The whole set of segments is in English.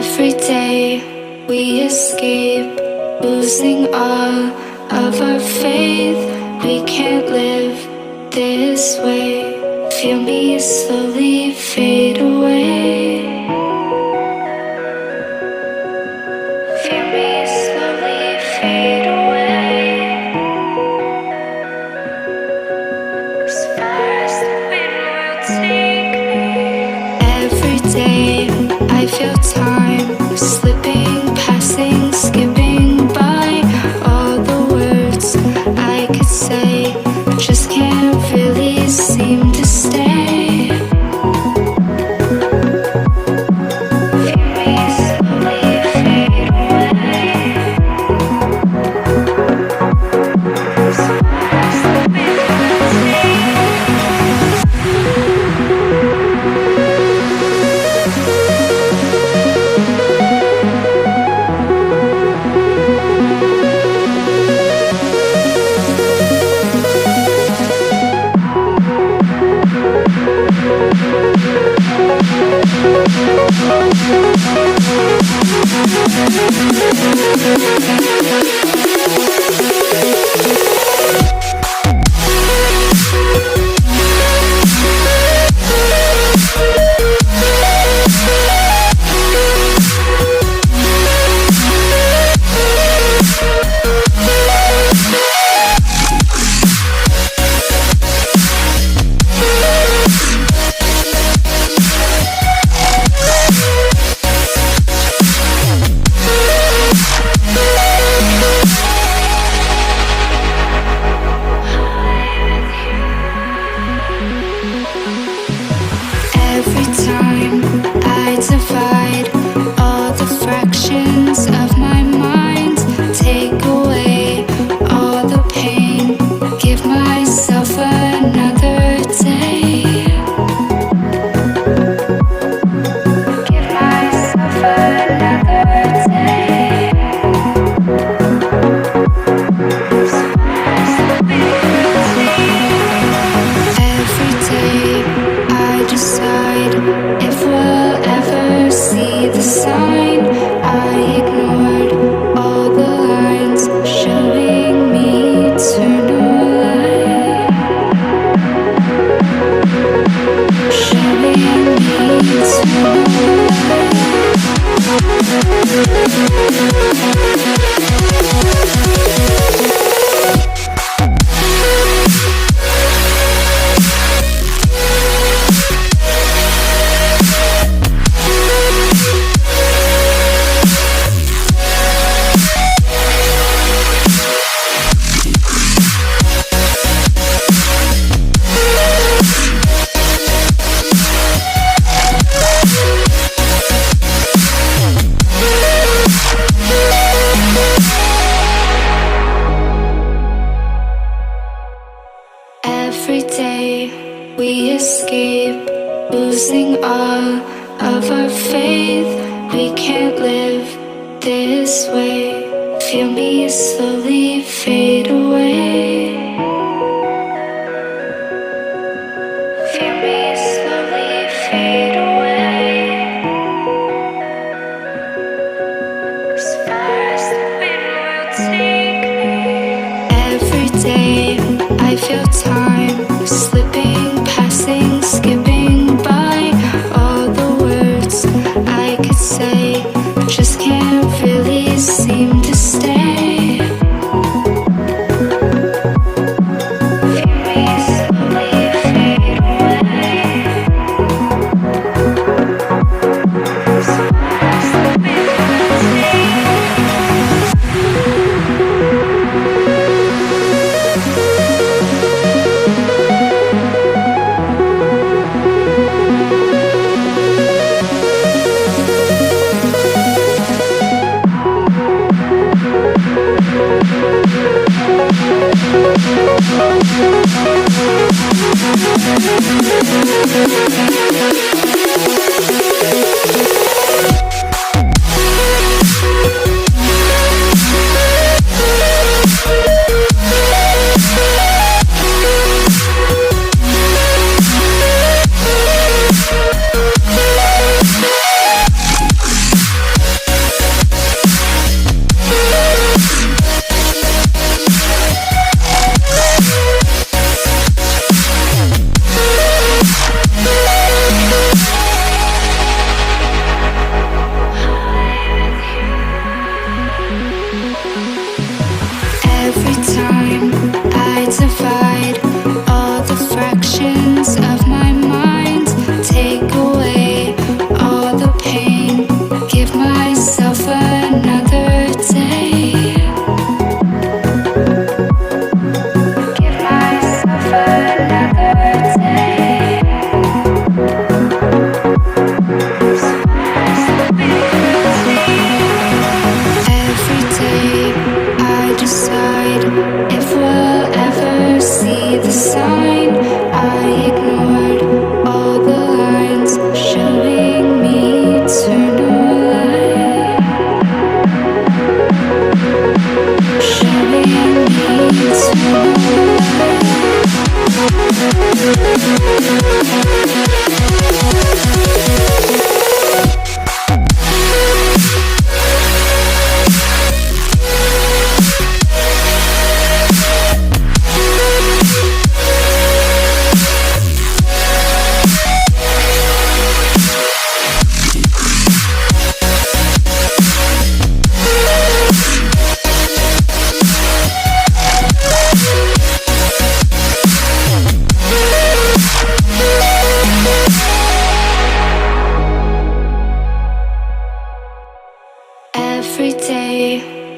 Every day we escape, losing all of our faith. We can't live this way. Feel me slowly fade away. Feel me slowly fade away. As far as the wind will take me. Every day I feel time slipping, passing, skipping by. All the words I could say just can't really seem to stay. Feel me slowly fade away. As far as the wind will take me. Every time I divide all the fractions of my mind, take away all the pain, give myself another day. Give myself another day. As far as the wind will take me. Every day I decide if we'll ever see the sign. I ignored all the lines showing me eternal light. Showing me eternal Every day we escape, losing all of our faith. We can't live this way. Feel me slowly fade away. Feel me slowly fade away. As far as the wind will take me. Every day I feel time slipping, passing, skipping by. All the words I could say just can't really seem to stay.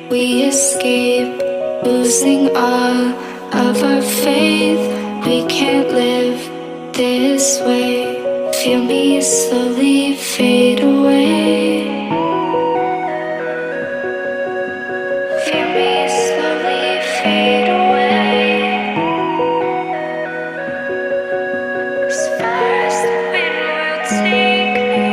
we escape, losing all of our faith. We can't live this way. Feel me slowly fade away. Feel me slowly fade away. As far as the wind will take me.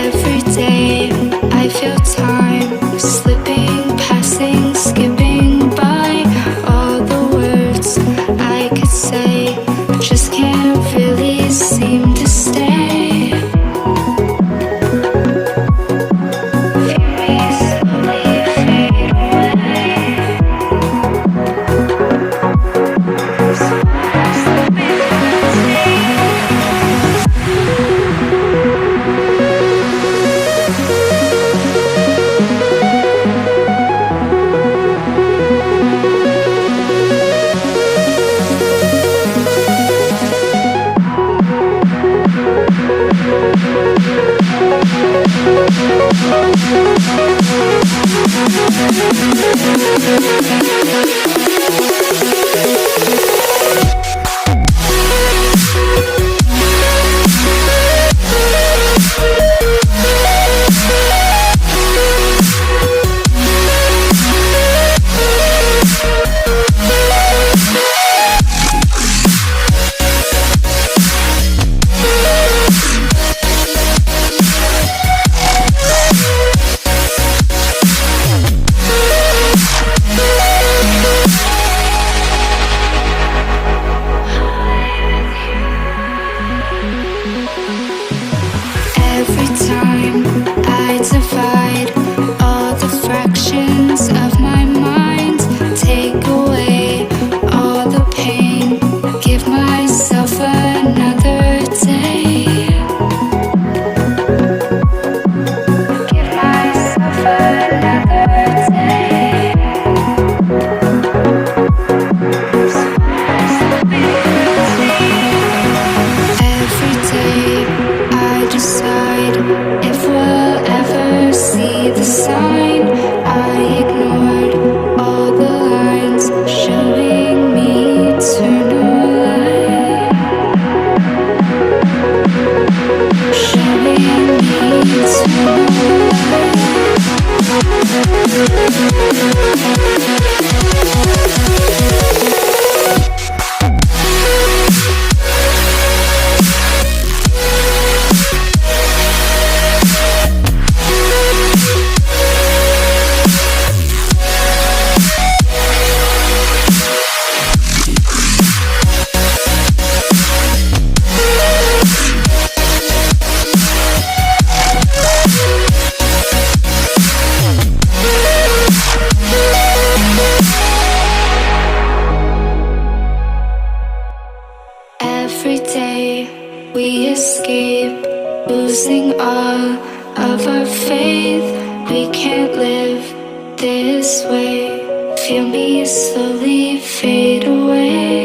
Every day I feel time slipping, passing, skipping by. All the words I could say just can't really seem to stay. Feel me slowly fade away. As far as the wind will take every time I divide all the fractions of my mind, take away all the pain, give myself another day. Give myself another day. As far as the wind will take. Every day I decide if we'll ever see the sign. I ignored all the lines showing me eternal light. Showing me eternal Every day we escape, losing all of our faith. We can't live this way. Feel me slowly fade away.